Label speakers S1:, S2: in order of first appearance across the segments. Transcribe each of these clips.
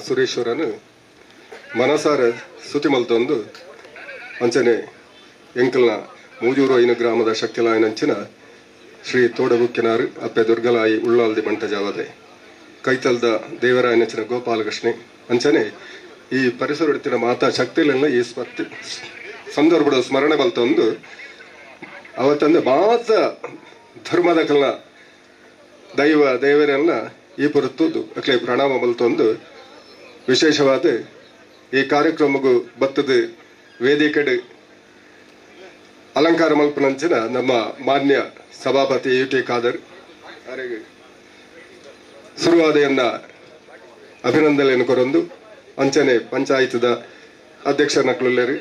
S1: ಸುರೇಶ್ವರನು ಮನಸಾರ ಸ್ತುತಿ ಮಲ್ತೊಂದು ಅಂಚನೆ ಎಂಕಲ್ನ ಮೂಜೂರು ಐನು ಗ್ರಾಮದ ಶಕ್ತಿಲಾಯನಂಚಿನ ಶ್ರೀ ತೋಡಬುಕ್ಕಿನಾರು ಅಪ್ಪೆ ದುರ್ಗಲಾಯಿ ಉಳ್ಳಾಲ್ದಿ ಬಂಟಜಾವದೆ ಕೈತಲ್ದ ದೇವರಾಯನಂಚಿನ ಗೋಪಾಲಕೃಷ್ಣೆ ಅಂಚನೆ ಈ ಪರಿಸರ ಮಾತಾ ಶಕ್ತಿಲೆಲ್ಲ ಈ ಸಂದರ್ಭದ ಸ್ಮರಣೆ ಬಲ್ತೊಂದು ಅವತ್ತಂದ ಮಾತ ಧರ್ಮದ ಕಲ್ನ ದೇವರೆಲ್ಲ ಈ ಪೊರುತ್ತುದು ಅಕ್ಲೆ ಪ್ರಣಾಮ ಬಲ್ತೊಂದು ವಿಶೇಷವಾದ ಈ ಕಾರ್ಯಕ್ರಮಗೂ ಬತ್ತದ ವೇದಿಕೆಡು ಅಲಂಕಾರ ಮಲ್ಪನಂಚಿನ ನಮ್ಮ ಮಾನ್ಯ ಸಭಾಪತಿ ಯು ಟಿ ಖಾದರ್ ಅವರಿಗೆ ಶುರುವಾದೆಯನ್ನ ಅಭಿನಂದನೆಯನ್ನು ಕೊರೊಂದು ಅಂಚನೆ ಪಂಚಾಯತದ ಅಧ್ಯಕ್ಷರ ನಕ್ಲುಲ್ಲೇರು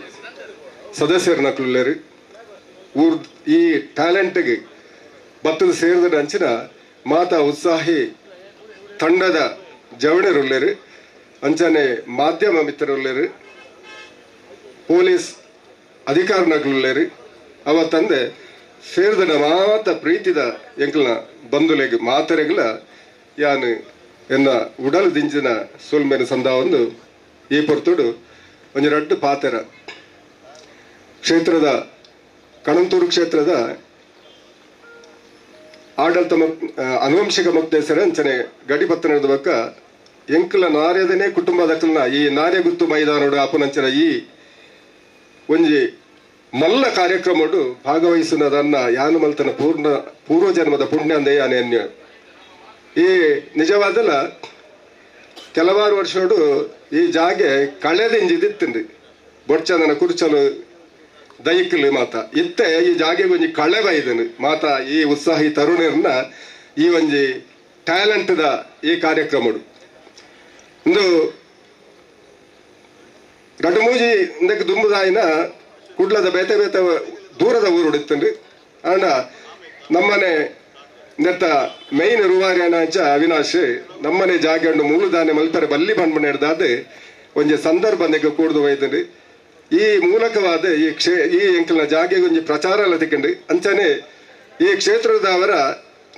S1: ಸದಸ್ಯರ ನಕ್ಲುಲ್ಲೇರು ಊರ್ ಈ ಟ್ಯಾಲೆಂಟ್ಗೆ ಬತ್ತದ ಸೇರಿದ ಅಂಚಿನ ಮಾತಾ ಉತ್ಸಾಹಿ ತಂಡದ ಜವಣರುಲ್ಲೇರು ಅಂಚನೆ ಮಾಧ್ಯಮ ಮಿತ್ರರುಲ್ಲೇರು ಪೊಲೀಸ್ ಅಧಿಕಾರನಗಳುಲ್ಲೇರು ಅವತ್ತಂದೆ ಸೇರಿದ ಮಾತ ಪ್ರೀತಿದ ಎಂಕಲ್ನ ಬಂಧುಲೆಗೆ ಮಾತರೆಗಳ ಯಾನು ಎನ್ನ ಉಡಲ್ ದಿಂಜಿನ ಸೋಲ್ಮೇನ ಸಂದಾವೊಂದು ಈ ಪೊರ್ತುಡು ಒಂದು ರಡ್ಡು ಪಾತೆರ ಕ್ಷೇತ್ರದ ಕಣಂತೂರು ಕ್ಷೇತ್ರದ ಆಡಳಿತ ಅನುವಂಶಿಕ ಮುಕ್ತೇಸರ ಅಂಚನೆ ಗಡಿಪತ್ತನದ ಬಕ್ಕ ಎಂಕಲ ನಾರ್ಯದನೇ ಕುಟುಂಬದಕ್ಕಲ್ನ ಈ ನಾರ್ಯಗುತ್ತು ಮೈದಾನೋಡು ಅಪನಂಚನ ಈ ಒಂಜಿ ಮಲ್ಲ ಕಾರ್ಯಕ್ರಮಡು ಭಾಗವಹಿಸುವುದನ್ನ ಯಾನು ಮಲ್ತನ ಪೂರ್ವ ಜನ್ಮದ ಪುಣ್ಯ ಅಂದೇ ಅನ್ಯ ಈ ನಿಜವಾದಲ್ಲ ಕೆಲವಾರು ವರ್ಷೋಡು ಈ ಜಾಗೆ ಕಳೆದಿಂಜಿದಿತ್ತಂಡ್ರಿ ಬೊಡ್ಚಂದನ ಕುರ್ಚಲು ದೈಕಲ್ ಮಾತ ಇತ್ತೆ ಈ ಜಾಗೆ ಒಂಜಿ ಕಳೆ ಬೈದನು ಮಾತ ಈ ಉತ್ಸಾಹಿ ತರುಣರನ್ನ ಈ ಒಂಜಿ ಟ್ಯಾಲೆಂಟ್ದ ಈ ಕಾರ್ಯಕ್ರಮಡು ಇಂದು ಗಡ್ಮೂಜಿ ಇಂದಕ್ಕೆ ದುಂಬುದಾಯಿನ ಕುಡ್ಲದ ಬೇತೆ ಬೇತೆ ದೂರದ ಊರು ಉಡಿತ್ತಂಡ್ರಿ ಅಂಡ ನಮ್ಮನೆ ನೆತ್ತ ಮೈನ್ ರೂವಾರಿಯನ ಅಂಚ ಅವಿನಾಶ್ ನಮ್ಮನೆ ಜಾಗೆಂಡು ಮೂಲದಾನೆ ಮಲ್ಪರೆ ಬಲ್ಲಿ ಬಂಡ್ಬಣ್ಣ ಹಿಡ್ದಾದ ಒಂಜಿ ಸಂದರ್ಭ ನೆಗೆ ಕೂಡ್ದು ಒಯ್ದನ್ರಿ ಈ ಮೂಲಕವಾದ ಈ ಎಂಕಲ್ನ ಜಾಗೆಗೆ ಒಂಜಿ ಪ್ರಚಾರ ಎಲ್ಲ ತಿಕ್ಕಂಡು ಅಂಚನೆ ಈ ಕ್ಷೇತ್ರದ ಅವರ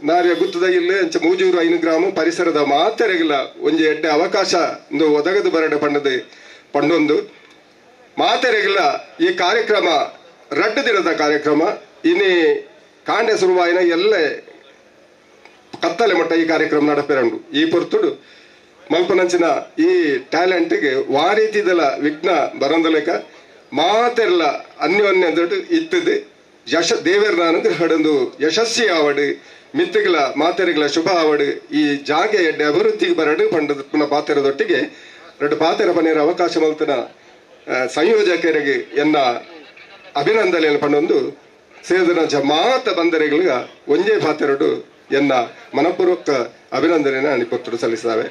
S1: ನಾರ್ಯ ಗುತ್ತದ ಇಲ್ಲಿ ಅಂಚ ಮೂಜೂರು ಐನು ಗ್ರಾಮ ಪರಿಸರದ ಮಾತೆರೆಗಿಲ್ಲ ಒಂಜಿ ಎಡ್ಡೆ ಅವಕಾಶ ಒಂದು ಒದಗದು ಬರಡೆ ಪಂಡೊಂದು ಮಾತೆರೆಗಿಲ್ಲ ಈ ಕಾರ್ಯಕ್ರಮ ರಡ್ಡು ದಿನದ ಕಾರ್ಯಕ್ರಮ ಇನ್ನಿ ಕಾಂಡೆ ಸುರುವಾಯಿನ ಎಲ್ಲೇ ಕತ್ತಲೆ ಮಟ್ಟ ಈ ಕಾರ್ಯಕ್ರಮ ನಡಪೆರಂಡು ಈ ಪೊರ್ತುಡು ಮಲ್ಪನಂಚಿನ ಈ ಟ್ಯಾಲೆಂಟ್ಗೆ ವಾರೀತಿದಲ ವಿಘ್ನ ಬರಂದಲೇಕ ಮಾತೆರ್ಲ ಅನ್ಯೋನ್ಯ ದೊಡ್ಡ ಇತ್ತದು ದೇವರ ಹಡಂದು ಯಶಸ್ವಿ ಆವಡು ಮಿತ್ತಗಳ ಮಾತೆರೆಗಳ ಶುಭ ಆವಡು ಈ ಜಾಗೆ ಎಡ್ಡೆ ಅಭಿವೃದ್ಧಿಗೆ ಬರಡು ಪಂಡದ ಪುನಃ ಪಾತೆರದೊಟ್ಟಿಗೆ ಎರಡು ಪಾತೆರ ಪನೆಯರ ಅವಕಾಶ ಮಲ್ತನ ಸಂಯೋಜಕರಿಗೆ ಎನ್ನ ಅಭಿನಂದನೆಯನ್ನು ಪಂಡೊಂದು ಸೇರಿದ ಮಾತ ಬಂದರೆಗಳಿಗೆ ಒಂಜೇ ಪಾತೆರಡು ಎನ್ನ ಮನಪೂರ್ವಕ ಅಭಿನಂದನೆಯನ್ನು ಅಣಿಪೊತ್ತಡು ಸಲ್ಲಿಸಿದಾವೆ.